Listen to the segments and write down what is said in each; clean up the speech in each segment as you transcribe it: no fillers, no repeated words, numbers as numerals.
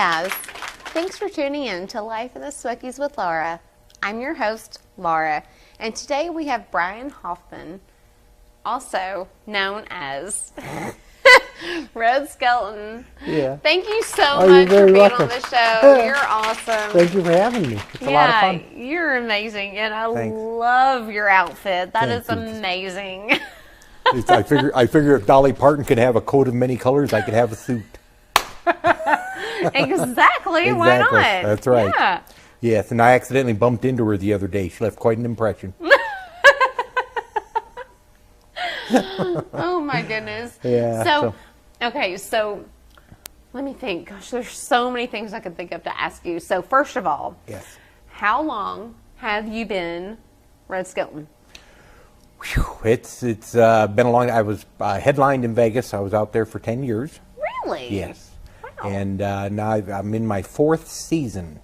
guys. Thanks for tuning in to Life in the Smokies with Laura. I'm your host, Laura, and today we have Brian Hoffman, also known as Red Skelton. Yeah. Thank you so much for being welcome. on the show. You're awesome. Thank you for having me. It's a lot of fun. You're amazing, and I Thanks. love your outfit. That is Thank you. amazing. I figure if Dolly Parton could have a coat of many colors, I could have a suit. Exactly. Why not? That's right. Yeah. Yes, and I accidentally bumped into her the other day. She left quite an impression. Oh my goodness. Yeah. So let me think. Gosh, there's so many things I could think of to ask you. So first of all, Yes. how long have you been Red Skelton? Whew, it's been a long. I was headlined in Vegas. I was out there for 10 years. Really? Yes. Wow. And now I'm in my 4th season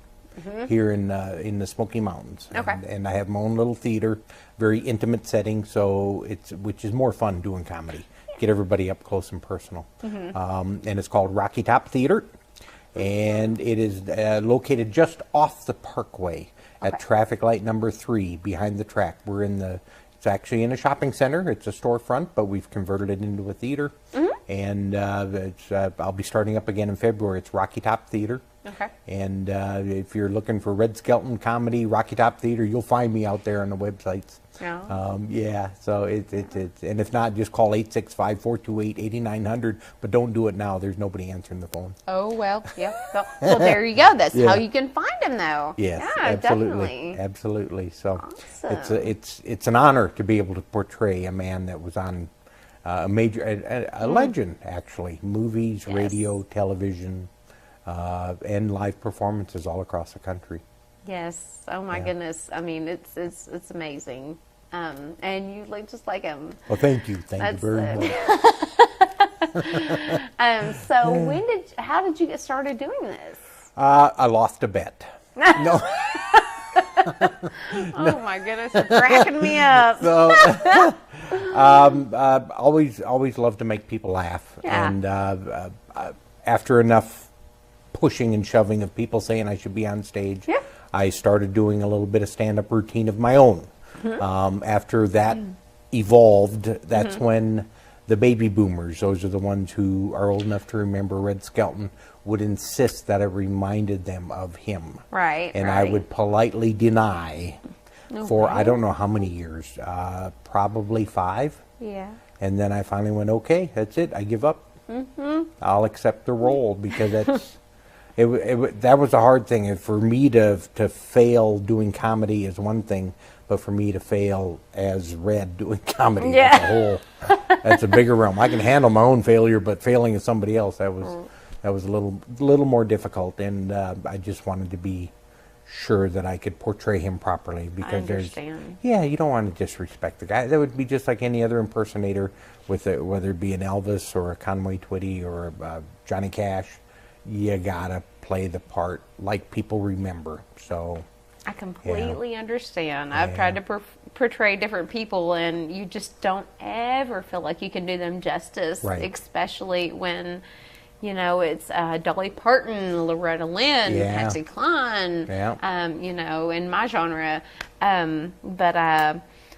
here in the Smoky Mountains. Okay. And I have my own little theater, very intimate setting, which is more fun doing comedy. Get everybody up close and personal. And it's called Rocky Top Theater, and it is located just off the Parkway at traffic light number 3 behind the track. It's actually in a shopping center. It's a storefront, but we've converted it into a theater. And I'll be starting up again in February. It's Rocky Top Theater. Okay. And if you're looking for Red Skelton comedy, Rocky Top Theater, you'll find me out there on the websites. Oh. Yeah, so it's and if not, just call 865-428-8900. But don't do it now. There's nobody answering the phone. Oh, well, yeah. Well, there you go. That's Yeah. how you can find him, though. Yes, Yeah, absolutely, definitely. absolutely. So Awesome. it's an honor to be able to portray a man that was on a legend, actually. Movies, Yes. radio, television, and live performances all across the country. Yes. Oh my Yeah. goodness. I mean, it's amazing. And you look just like him. Well, thank you very much. So how did you get started doing this? I lost a bet. No. Oh my goodness, it's cracking me up. So, always love to make people laugh. Yeah. And after enough pushing and shoving of people saying I should be on stage, Yeah. I started doing a little bit of stand-up routine of my own. After that evolved, that's when the baby boomers, those are the ones who are old enough to remember Red Skelton, would insist that I reminded them of him. Right. And I would politely deny for Okay. I don't know how many years, probably 5. Yeah. And then I finally went, okay, that's it. I give up. I'll accept the role because that's that was a hard thing. And for me to fail doing comedy is one thing, but for me to fail as Red doing comedy as a whole, that's a bigger realm. I can handle my own failure, but failing as somebody else, that was a little more difficult. And I just wanted to be sure that I could portray him properly because you don't want to disrespect the guy. That would be just like any other impersonator, whether it be an Elvis or a Conway Twitty or a Johnny Cash. You gotta play the part like people remember. So I completely understand. I've tried to portray different people, and you just don't ever feel like you can do them justice, especially when, it's Dolly Parton, Loretta Lynn, Patsy Cline, in my genre.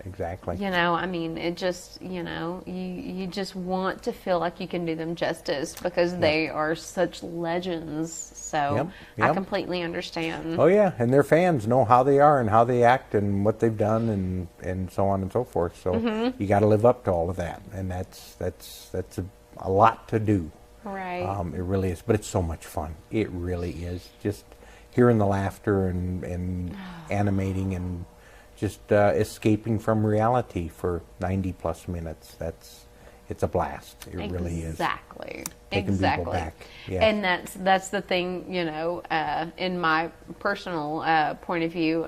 Exactly. I mean, it just, you just want to feel like you can do them justice because they are such legends. So I completely understand. Oh yeah, and their fans know how they are and how they act and what they've done and so on and so forth. So you got to live up to all of that, and that's a lot to do. Right. It really is, but it's so much fun. It really is. Just hearing the laughter and animating and just escaping from reality for 90 plus minutes. It's a blast. It really is. Exactly. Taking people back. Yeah. And that's the thing, in my personal point of view,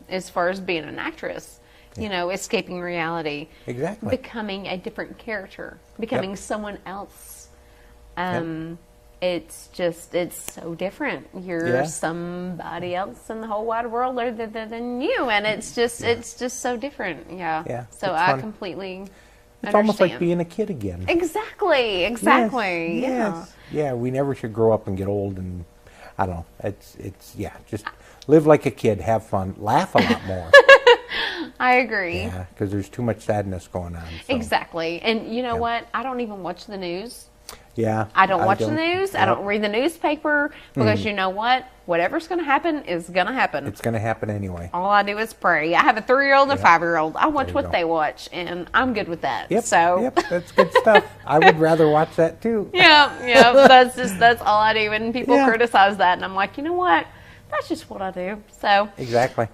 as far as being an actress, escaping reality. Exactly. Becoming a different character, becoming someone else. It's so different. You're somebody else in the whole wide world other than you, and it's just so different. Yeah. So I completely It's almost like being a kid again. Exactly. Yes. Yeah, we never should grow up and get old. And I don't know. It's just live like a kid, have fun, laugh a lot more. I agree. Yeah, because there's too much sadness going on. So. Exactly. And you know what? I don't even watch the news. Yeah. I don't watch the news. Yep. I don't read the newspaper because you know what? Whatever's going to happen is going to happen. It's going to happen anyway. All I do is pray. I have a 3-year-old and a 5-year-old. I watch what they watch, and I'm good with that. Yep. So. Yep. That's good stuff. I would rather watch that too. Yeah. That's all I do. And people criticize that, and I'm like, you know what? That's just what I do. So. Exactly.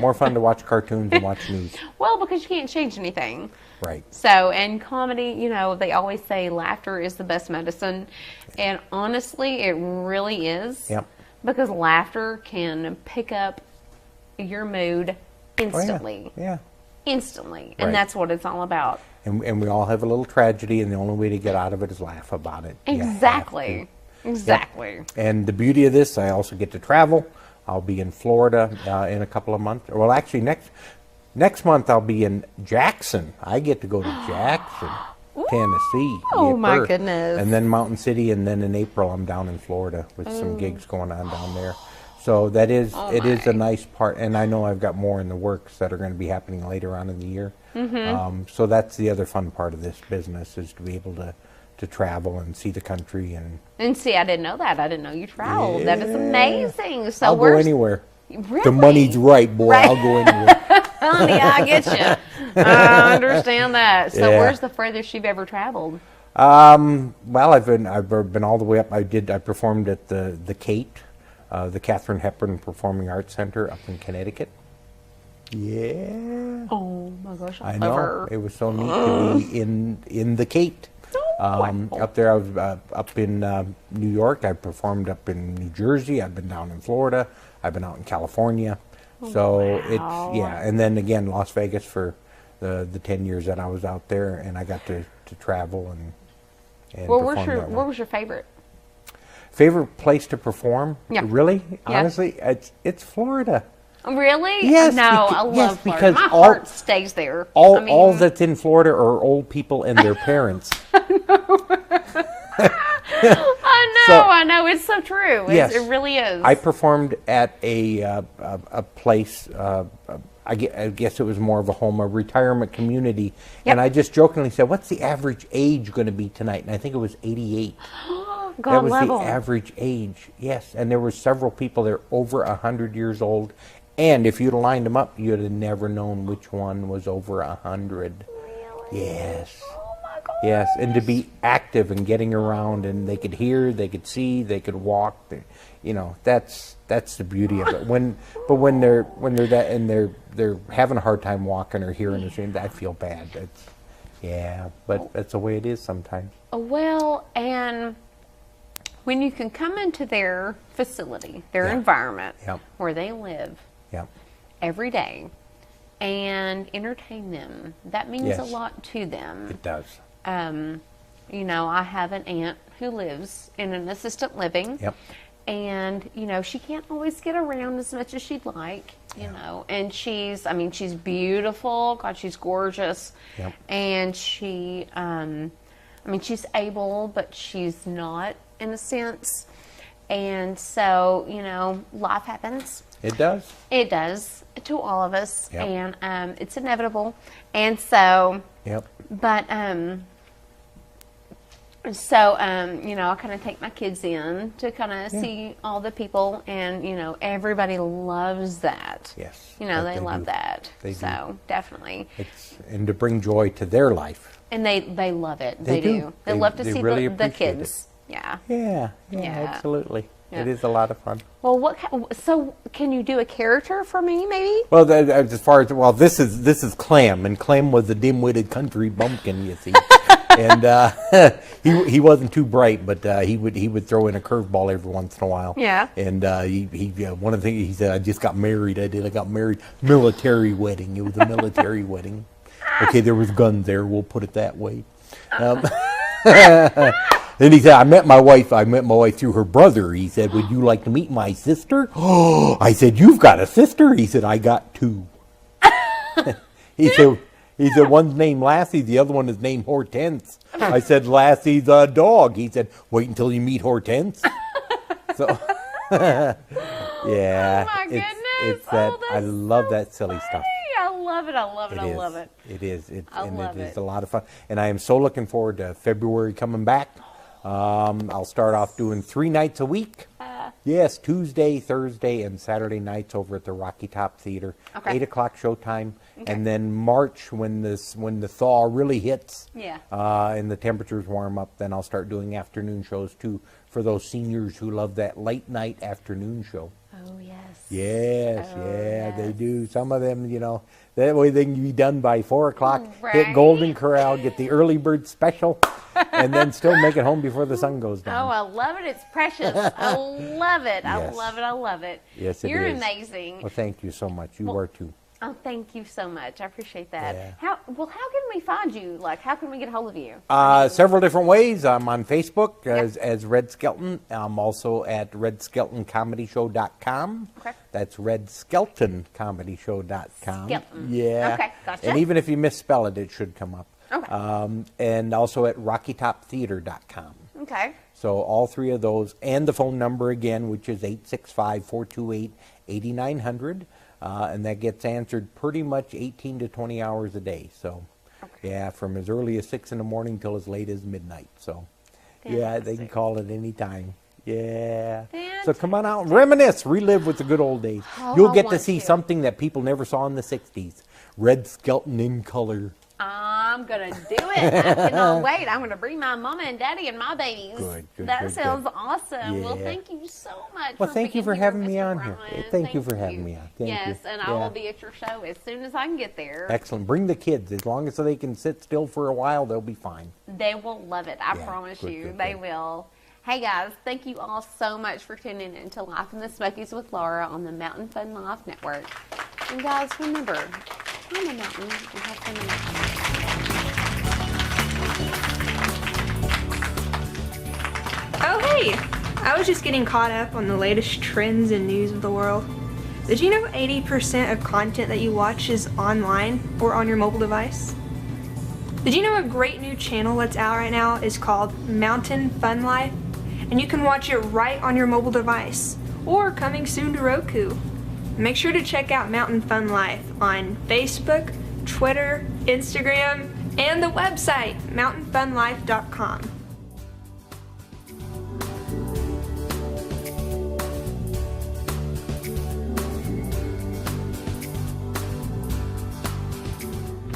More fun to watch cartoons than watch news. Well, because you can't change anything. Right. So, and comedy, they always say laughter is the best medicine. And honestly, it really is. Yep. Because laughter can pick up your mood instantly. Oh, yeah. Instantly. And that's what it's all about. And we all have a little tragedy, and the only way to get out of it is laugh about it. Exactly. Exactly. Yep. And the beauty of this, I also get to travel. I'll be in Florida in a couple of months. Well, actually, next month I'll be in Jackson. I get to go to Jackson, Tennessee. Oh, my goodness. And then Mountain City, and then in April I'm down in Florida with some gigs going on down there. So it is a nice part, and I know I've got more in the works that are going to be happening later on in the year. Mm-hmm. So that's the other fun part of this business, is to be able to travel and see the country and see. I didn't know that. I didn't know you traveled. Yeah. That is amazing. So I'll go anywhere. Really? The money's right, boy. Right. I'll go anywhere. Honey, I get you. I understand that. So where's the furthest you've ever traveled? Well, I've been all the way up. I performed at the Kate, the Katharine Hepburn Performing Arts Center up in Connecticut. Yeah. Oh my gosh, I know. It was so neat to be in the Kate. Up there, I was up in New York. I performed up in New Jersey. I've been down in Florida. I've been out in California. So it's and then again Las Vegas for the 10 years that I was out there, and I got to travel and well, where was your favorite place to perform? Yeah. Really? Yeah. Honestly, it's Florida. Really? Yes. No, I love Florida. Because my heart stays there. All that's in Florida are old people and their parents. I know. It's so true. Yes. It really is. I performed at a place, I guess it was more of a retirement community. Yep. And I just jokingly said, what's the average age going to be tonight? And I think it was 88. That was the average age, yes. And there were several people there over 100 years old. And if you'd have lined them up, you'd have never known which one was over 100. Really? Yes. Oh my gosh. Yes, and to be active and getting around, and they could hear, they could see, they could walk. That's the beauty of it. When they're that and they're having a hard time walking or hearing or seeing, I feel bad. But that's the way it is sometimes. Well, and when you can come into their facility, their environment, where they live every day, and entertain them, that means a lot to them. It does. I have an aunt who lives in an assisted living. Yep. And, she can't always get around as much as she'd like, and she's beautiful. God, she's gorgeous. Yep. And she, she's able, but she's not, in a sense. And so, life happens. It does. It does to all of us. Yep. And it's inevitable. And so, but, I kind of take my kids in to kind of see all the people, and, everybody loves that. Yes. They love that. They do. Definitely. And to bring joy to their life. And they love it. They do. They love to see really the kids. Yeah, absolutely. Yeah. It is a lot of fun. Well, so can you do a character for me, maybe? Well, as far as this is Clem, and Clem was a dim-witted country bumpkin, you see, and he wasn't too bright, but he would throw in a curveball every once in a while. Yeah. And he one of the things he said, I just got married. I got married, military wedding. It was a military wedding. Okay, there was guns there. We'll put it that way. Then he said, I met my wife through her brother. He said, would you like to meet my sister? Oh, I said, you've got a sister? He said, I got two. He said, one's named Lassie, the other one is named Hortense. I said, Lassie's a dog. He said, wait until you meet Hortense. So, yeah. Oh my goodness. It's that, I that's love so that silly funny. stuff. I love it. I love it. I is. love it. It is. It love is it. a lot of fun. And I am so looking forward to February coming back. I'll start off doing 3 nights a week. Yes, Tuesday, Thursday, and Saturday nights over at the Rocky Top Theater. Okay. 8 o'clock showtime. Okay. And then March, when the thaw really hits, Yeah. and the temperatures warm up, then I'll start doing afternoon shows too for those seniors who love that late night afternoon show. Oh, yes. Yes, Oh, yeah, they yes. do. Some of them, that way they can be done by 4 o'clock, Right. hit Golden Corral, get the early bird special, and then still make it home before the sun goes Oh, down. I love it. It's precious. I love it. I Yes. love it. I love it. Yes, it You're is. amazing. Well, thank you so much. You Well, are too. Oh, thank you so much. I appreciate that. Yeah. How can we find you? Like, how can we get a hold of you? Several different ways. I'm on Facebook as Red Skelton. I'm also at RedSkeltonComedyShow.com. Okay. That's RedSkeltonComedyShow.com. Skelton. Yeah. Okay, gotcha. And even if you misspell it, it should come up. Okay. And also at RockyTopTheater.com. Okay. So all 3 of those, and the phone number again, which is 865-428-8900, and that gets answered pretty much 18 to 20 hours a day. So, yeah, from as early as 6 in the morning till as late as midnight. So, yeah, they can Fantastic. call at any time. Yeah. Fantastic. So come on out and reminisce, relive with the good old days. Oh, You'll I get to want see to. something that people never saw in the 60s. Red Skelton in color. I'm going to do it. I cannot wait. I'm going to bring my mama and daddy and my babies. Good, that good, sounds good. awesome. Well, Yeah. thank you so much. Well, thank you being for here, having me Mr. on here. Ryan. Thank you for having me on. Thank you. Yes, and I Yeah. will be at your show as soon as I can get there. Excellent. Bring the kids. As long as they can sit still for a while, they'll be fine. They will love it. I Yeah, promise good, you. good, They good. will. Hey guys, thank you all so much for tuning in to Life in the Smokies with Laura on the Mountain Fun Life Network. And guys, remember, climb a mountain and have fun in it. Oh, hey! I was just getting caught up on the latest trends and news of the world. Did you know 80% of content that you watch is online or on your mobile device? Did you know a great new channel that's out right now is called Mountain Fun Life? And you can watch it right on your mobile device, or coming soon to Roku. Make sure to check out Mountain Fun Life on Facebook, Twitter, Instagram, and the website, mountainfunlife.com.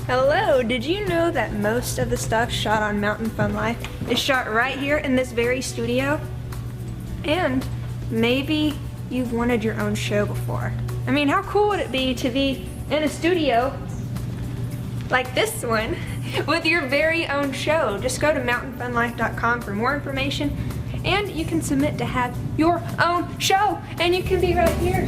Hello, did you know that most of the stuff shot on Mountain Fun Life is shot right here in this very studio? And maybe you've wanted your own show before. I mean, how cool would it be to be in a studio like this one with your very own show? Just go to mountainfunlife.com for more information, and you can submit to have your own show, and you can be right here